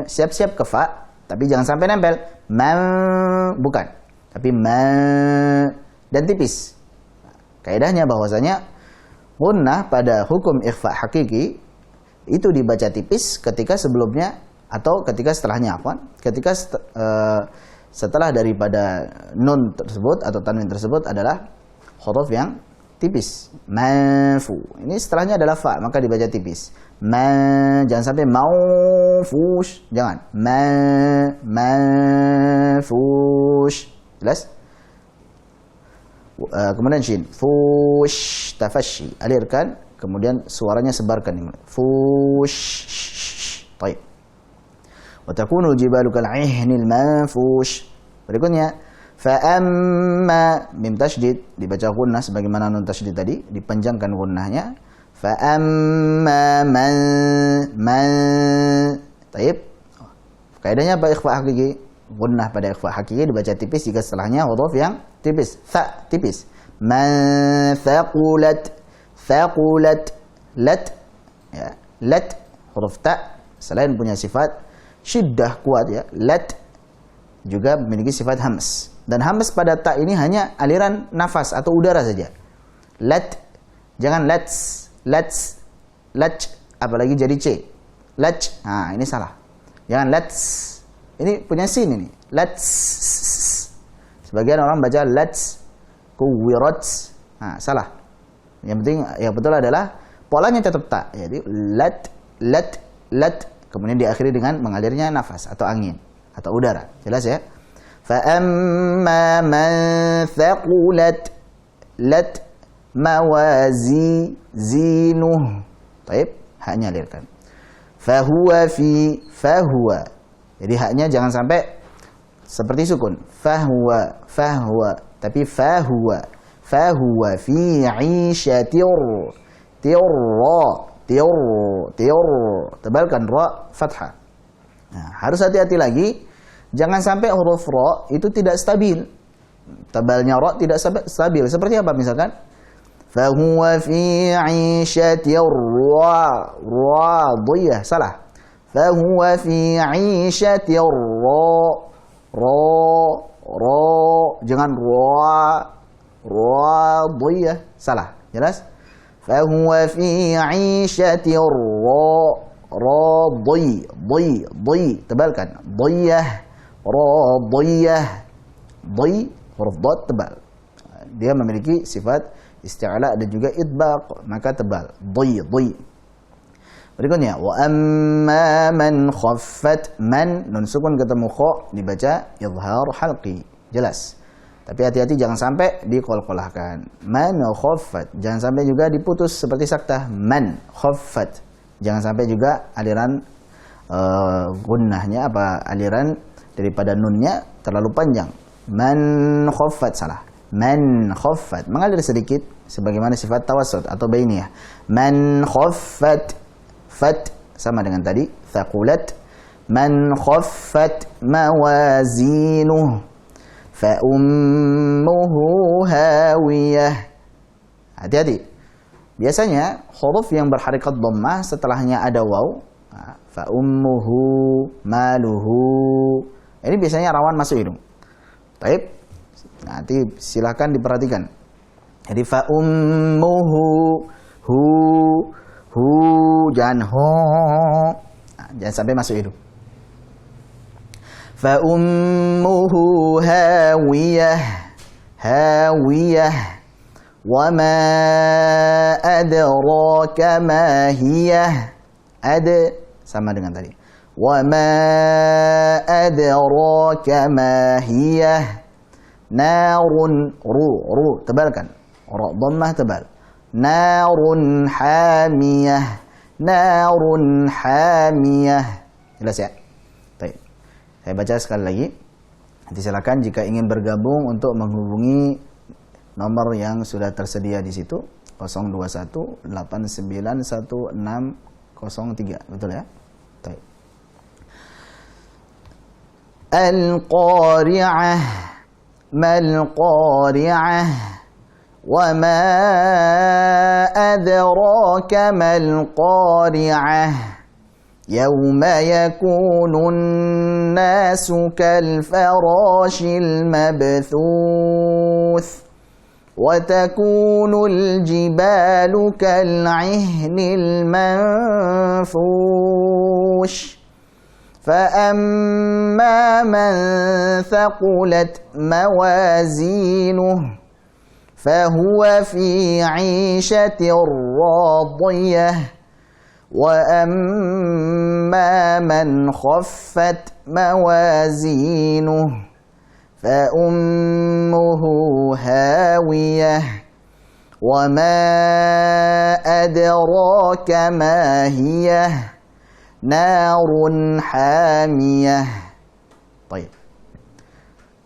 Siap-siap ke fa, tapi jangan sampai nempel. Bukan, tapi dan tipis. Kaidahnya bahwasanya gunnah pada hukum ikhfa hakiki itu dibaca tipis ketika sebelumnya atau ketika setelahnya, ketika setelah daripada nun tersebut atau tanwin tersebut adalah huruf yang tipis. Manfu. Ini setelahnya adalah fa, maka dibaca tipis. Jangan sampai maufush, jangan. Manfush. Jelas? Kemudian shin. Fush, tafashi. Alirkan, kemudian suaranya sebarkan. Fush. Baik. Wa takunu jibalu kal ihnil manfush. Berikutnya fa'amma mim tasydid dibaca gunnah sebagaimana nun tasydid tadi, dipanjangkan gunnahnya. Fa'amma man taib. Kaidahnya apa ikhfa hakiki? Gunnah pada ikhfa hakiki dibaca tipis jika setelahnya huruf yang tipis. Tha tipis. Man thaqulat lat ya, lat huruf ta selain punya sifat syiddah kuat ya, lat juga memiliki sifat hams. Dan hams pada ta ini hanya aliran nafas atau udara saja. Lat, jangan lats, apalagi jadi c. Lach, nah ini salah. Jangan lats, ini punya sin ini. Lats, sebagian orang baca lats, kuwirat, nah salah. Yang penting, yang betul adalah polanya tetap ta. Jadi lat, kemudian diakhiri dengan mengalirnya nafas atau angin atau udara. Jelas ya? فَأَمَّا مَنْ ثَقُلَتْ لَتْ مَوَازِينُهُ. Baik, haknya alirkan. فَهُوَ. Jadi haknya jangan sampai seperti sukun. فَهُوَ. Tapi فَهُوَ فِي عِيشَةٍ tebalkan ra fathah. Nah, harus hati-hati lagi. Jangan sampai huruf ra itu tidak stabil. Tebalnya ra tidak stabil. Seperti apa misalkan? Fahuwa fi 'ishatin radiyah. Salah. Fahuwa fi 'ishatin jangan radiyah. Salah. Jelas? Fahuwa fi 'ishatin tebalkan. Radiyah. Huruf dad tebal. Dia memiliki sifat isti'la dan juga idbaq, maka tebal. Berikutnya wa amma man khaffat, man nun sukun ketemu kha dibaca izhar halqi. Jelas. Tapi hati-hati jangan sampai diqalqalahkan. Man khaffat, jangan sampai juga diputus seperti saktah. Man khaffat. Jangan sampai juga aliran gunnahnya aliran daripada nunnya terlalu panjang. Man khaffat, salah. Man khaffat, mengalir sedikit sebagaimana sifat tawassut atau bainiyah. Man khaffat, fat sama dengan tadi, thaqulat. Man khaffat mawazinuh fa ummuhu hawiyah. Hati-hati. Biasanya huruf yang berharakat dhammah setelahnya ada waw, fa ummuhu maluhu. Ini biasanya rawan masuk hidung. Baik. Nanti silakan diperhatikan. Jadi fa ummuhu hu jangan ho. Jangan sampai masuk hidung. Fa ummuhu hawiyah, hawiyah. Wa ma adraka ma hiyah. Sama dengan tadi. Wa ma adraka ma hiyah. Narun, ru tebalkan. Ra dhammah tebal. Narun hamiyah, narun hamiyah. Jelas ya? Baik. Saya baca sekali lagi. Nanti silakan jika ingin bergabung untuk menghubungi nomor yang sudah tersedia di situ, 021 8916 03. Betul ya? Baik. Al-Qari'ah, mal-Qari'ah, wa ma adraka mal-Qari'ah. Yawma yakunun nasu kal-farashil mabthuth. وتكون الجبال كالعهن المنفوش فأما من ثقلت موازينه فهو في عيشة راضية وأما من خفت موازينه فأمه هاوية وما أدراك ما هي نار حامية. Baik.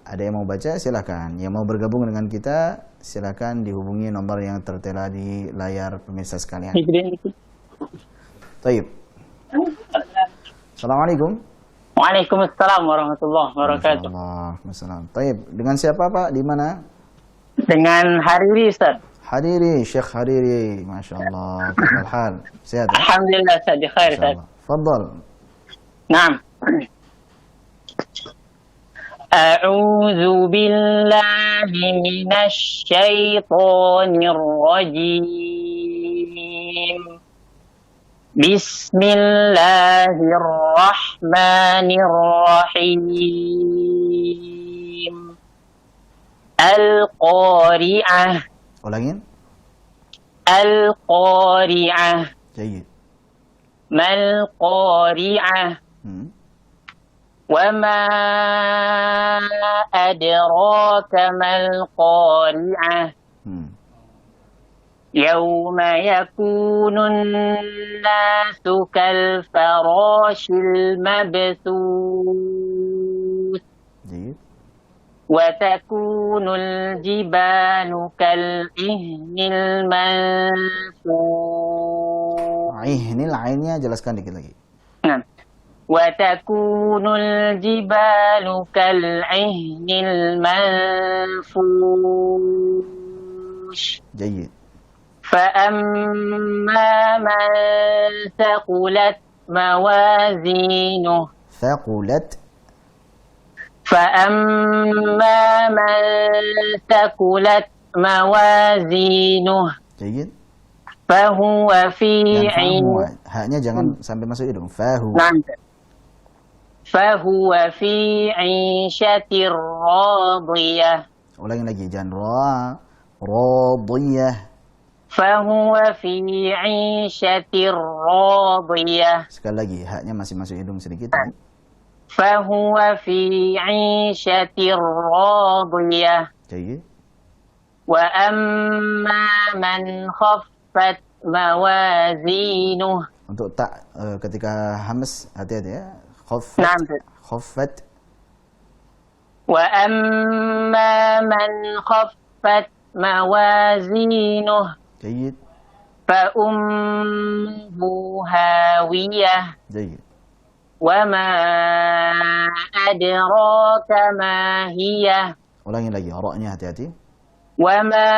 Ada yang mau baca silakan. Yang mau bergabung dengan kita silakan dihubungi nomor yang tertera di layar pemirsa sekalian. Baik. Assalamualaikum. Waalaikumsalam warahmatullahi wabarakatuh. Waalaikumsalam. Taib. Dengan siapa Pak? Di mana? Dengan Hariri, Ustaz. Hariri, Syekh Hariri. Masya Allah. Kifal hal? Sehat ya? Alhamdulillah, Ustaz. Di khair, Ustaz. Fadal. Naam. A'udzu billahi minasy syaithanir rajim. Bismillahirrahmanirrahim. Al-Qari'ah. Ulangin. Al-Qari'ah. Jayid. Mal Qari'ah. Wa ma adraka mal Qari'ah. يوم يكون الناس كالفراش المبثوث وتكون الجبال كالعهن المنفوش. Ihnil ainnya jelaskan dikit lagi. وتكون الجبال كالعهن المنفوش. جيد. فأما من ثقلت موازينه. ثقلت. فأما من ثقلت موازينه. جيد. فهو في haknya jangan sampai masuk hidung. فهو في عيشة راضية. Ulangi lagi, jangan radiyah. فهو في عيشة راضية. Sekali lagi, haknya masih masuk hidung sedikit. فهو في عيشة راضية. جيد. وأما من خفت موازينه. Untuk tak ketika hamas hati-hati ya. Khaffat. وأما من خفت موازينه جيد. فأمه هاوية جيد. وما أدراك ما هي Ulangi lagi, ra-nya hati-hati. وما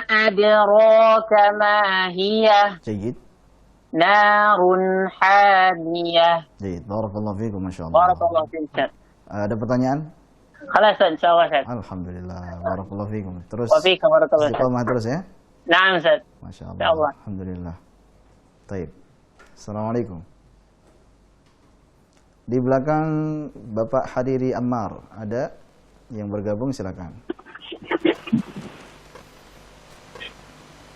أدراك ما هي جيد. نار حامية. Jayid. Barakallahu fiikum, Masya Allah. بارك الله فيك Ustaz. Ada pertanyaan? خلاص إن شاء الله Ustaz. Alhamdulillah. Barakallahu fiikum. Terus وفيك بارك الله Ustaz. istiqomah terus ya. نعم Ustaz. Masya Insya Allah. Alhamdulillah. Taib. Assalamualaikum. Di belakang Bapak Hadiri Ammar ada yang bergabung, silakan.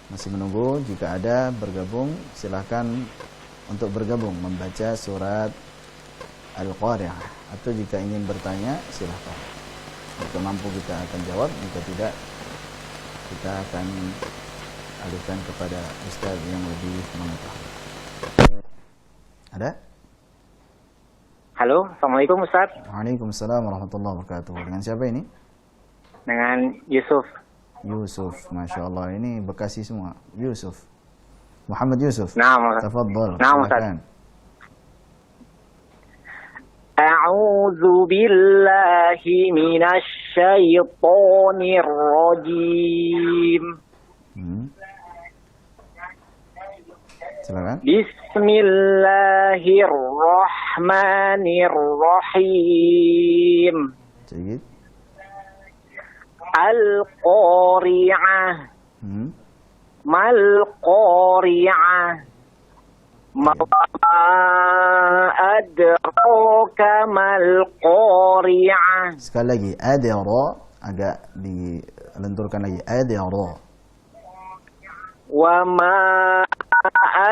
Masih menunggu, jika ada bergabung silahkan untuk bergabung membaca surat Al-Qari'ah, atau jika ingin bertanya silahkan. Jika mampu kita akan jawab, jika tidak kita akan alihkan kepada Ustaz yang lebih mengetahui. Ada? Halo, Assalamualaikum Ustaz. Waalaikumsalam warahmatullahi wabarakatuh. Dengan siapa ini? Dengan Yusuf. Yusuf, Masya Allah, ini Bekasi semua. Yusuf, Muhammad Yusuf. Naam, Ustaz. Tafadhal. Naam, Ustaz. silakan. A'udzu billahi minasy syaithanir rajim. Silakan. Bismillahirrahmanirrahim. Baik. Al-Qari'ah. Mal Qari'ah. Ma adraka mal Qari'ah. Sekali lagi, adara, agak dilenturkan lagi. Adara. Wa ma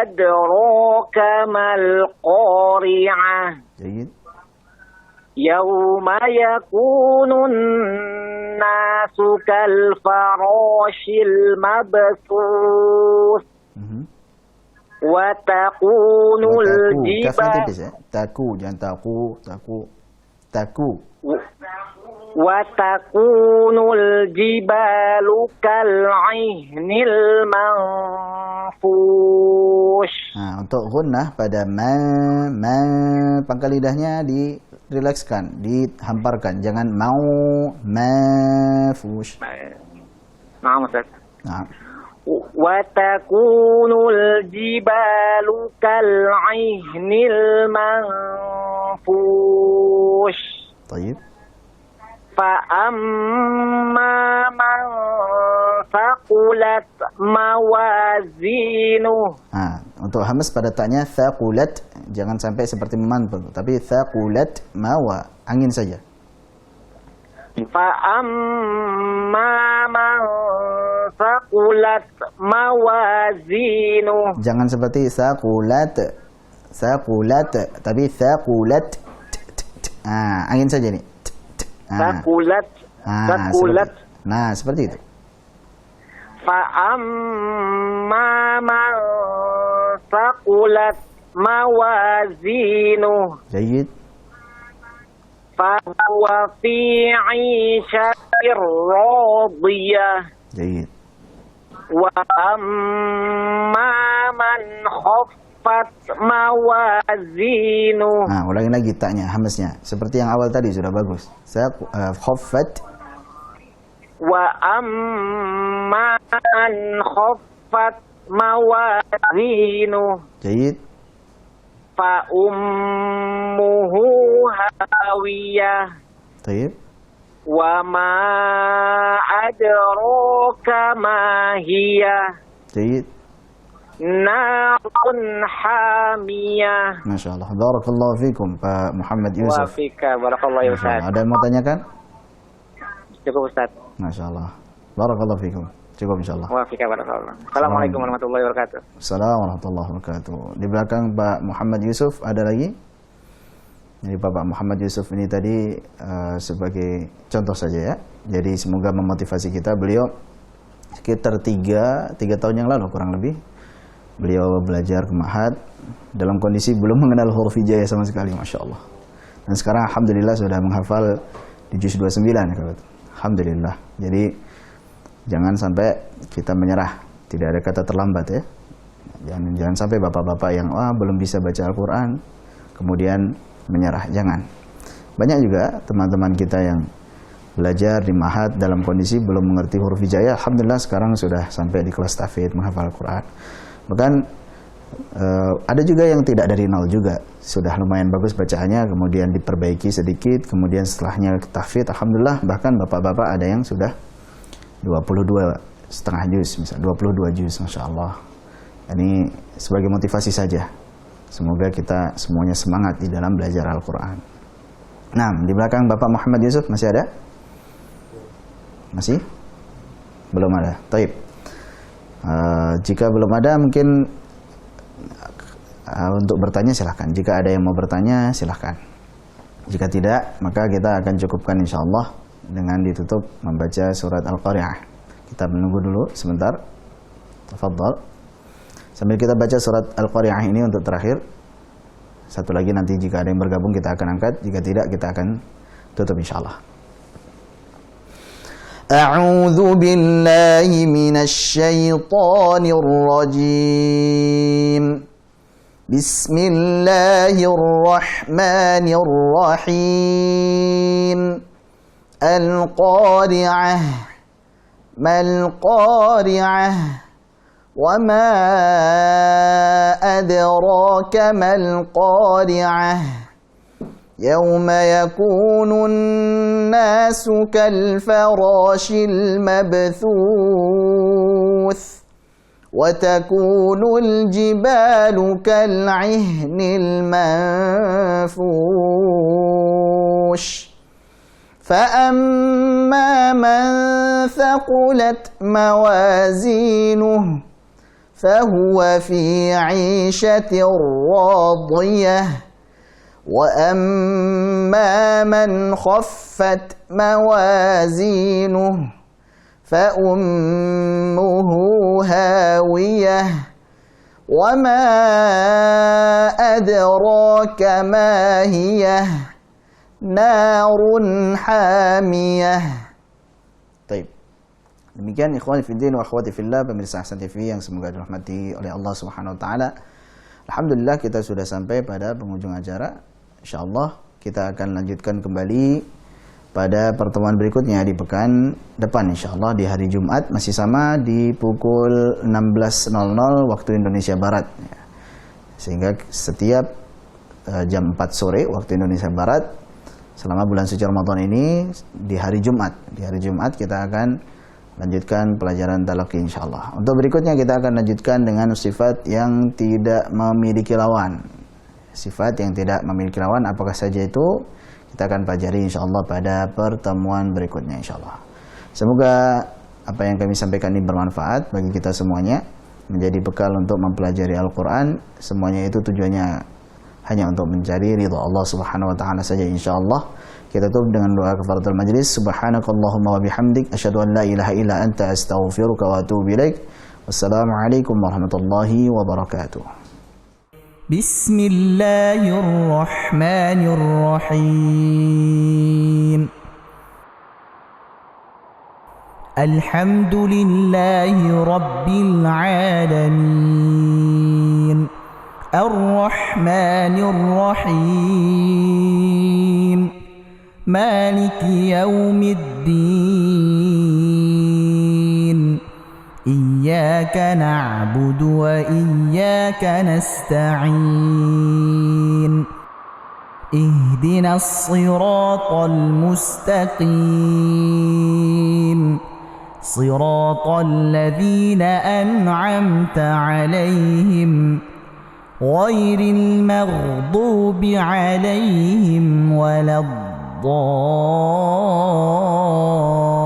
adraka mal Qari'ah. Baik. Yauma yakunun nasu kal farashil mabthus. Wa takunul Kafnya jibal. tipis ya. Taku, jangan taku, taku. Taku. Wa takunul jibalu kal ihnil manfush. Nah, untuk gunnah pada ma, pangkal lidahnya dirilekskan, dihamparkan. Jangan mau, mafush. Nah, Ustaz. Nah. Wa takunul jibalu kal ihnil manfush. Taib. Fa amma man faqulat mawazinuh. Nah, untuk hamas pada taknya thaqulat, jangan sampai seperti memantul, tapi thaqulat mawa, angin saja. Fa amma man faqulat mawazinuh. Jangan seperti thaqulat, tapi thaqulat. Ah, angin saja nih. Faqulat, faqulat. Nah, seperti itu. Fa amma man faqulat mawazinuh. Jayid. Fahuwa fi 'ishatir radiyah. Jayid. Wa amma man khaffat mawazinuh. Nah, ulangi lagi taknya, hamasnya. Seperti yang awal tadi sudah bagus. Khaffat. Wa amma man khaffat mawazinuh. Jayid. Fa ummuhu hawiyah. Taib. Wa ma adraka ma hiya. Jayid. Narun hamiyah. Masya Allah. Barakallahu fikum, Pak Muhammad Wa Yusuf. fika barakallahu ya Masya Ustaz. Allah. Ada yang mau tanyakan? Cukup Ustaz. Masya Allah. Barakallahu fikum. Cukup insya Allah. Wa fika barakallah. Assalamualaikum warahmatullahi wabarakatuh. Assalamualaikum warahmatullahi wabarakatuh. Di belakang Pak Muhammad Yusuf ada lagi. Jadi Bapak Muhammad Yusuf ini tadi sebagai contoh saja ya. Jadi semoga memotivasi kita. Beliau sekitar 3 tahun yang lalu kurang lebih, beliau belajar ke Ma'had dalam kondisi belum mengenal huruf hijaiyah sama sekali, Masya Allah. Dan sekarang Alhamdulillah sudah menghafal di juz 29 ya. Alhamdulillah. Jadi Jangan sampai kita menyerah. Tidak ada kata terlambat ya. Jangan sampai bapak-bapak yang belum bisa baca Al-Quran kemudian menyerah. Jangan. Banyak juga teman-teman kita yang belajar di Mahat dalam kondisi belum mengerti huruf hijaiyah. Alhamdulillah sekarang sudah sampai di kelas tahfidz menghafal Al-Quran. Bahkan ada juga yang tidak dari nol juga, sudah lumayan bagus bacaannya, kemudian diperbaiki sedikit, kemudian setelahnya tahfidz. Alhamdulillah bahkan bapak-bapak ada yang sudah 22,5 juz, misal 22 juz, Masya Allah. Ini sebagai motivasi saja. Semoga kita semuanya semangat di dalam belajar Al-Quran. Nah, di belakang Bapak Muhammad Yusuf masih ada? Masih? Belum ada. Taib. Jika belum ada mungkin untuk bertanya silahkan. Jika ada yang mau bertanya silahkan. Jika tidak maka kita akan cukupkan insyaallah dengan ditutup membaca surat Al-Qari'ah. Kita menunggu dulu sebentar. Tafadhal. Sambil kita baca surat Al-Qari'ah ini untuk terakhir. Satu lagi nanti jika ada yang bergabung kita akan angkat. Jika tidak kita akan tutup insyaallah. A'udzu billahi minasy syaithanir rajim. Bismillahirrahmanirrahim. Al-Qari'ah. Mal-Qari'ah. Wa ma adraka mal-Qari'ah. يوم يكون الناس كالفراش المبثوث وتكون الجبال كالعهن المنفوش فأما من ثقلت موازينه فهو في عيشة راضية وأما من خفت موازينه فأمه هاوية وما أدراك ما هي نار حامية. Baik. Demikian ikhwani fiddin wa akhwati fillah pemirsa Ahsan TV yang semoga dirahmati oleh Allah Subhanahu wa taala. Alhamdulillah kita sudah sampai pada penghujung acara. Insyaallah kita akan lanjutkan kembali pada pertemuan berikutnya di pekan depan insyaallah di hari Jumat masih sama di pukul 16.00 waktu Indonesia Barat. Sehingga setiap jam 4 sore waktu Indonesia Barat selama bulan suci Ramadan ini di hari Jumat. Di hari Jumat kita akan lanjutkan pelajaran talaqi insyaallah. Untuk berikutnya kita akan lanjutkan dengan sifat yang tidak memiliki lawan. Sifat yang tidak memiliki lawan apakah saja itu kita akan pelajari insyaallah pada pertemuan berikutnya insyaallah. Semoga apa yang kami sampaikan ini bermanfaat bagi kita semuanya, menjadi bekal untuk mempelajari Al-Quran. Semuanya itu tujuannya hanya untuk mencari ridha Allah Subhanahu wa taala saja insyaallah. Kita tutup dengan doa kafaratul majlis. Subhanakallahumma wa bihamdik asyhadu an la ilaha illa anta astaghfiruka wa atubu ilaik. Wassalamualaikum warahmatullahi wabarakatuh. Bismillahirrahmanirrahim. Alhamdulillahi rabbil alamin. Ar-Rahmanir Rahim. Maliki yaumiddin. إياك نعبد وإياك نستعين اهدنا الصراط المستقيم صراط الذين أنعمت عليهم غير المغضوب عليهم ولا الضالين.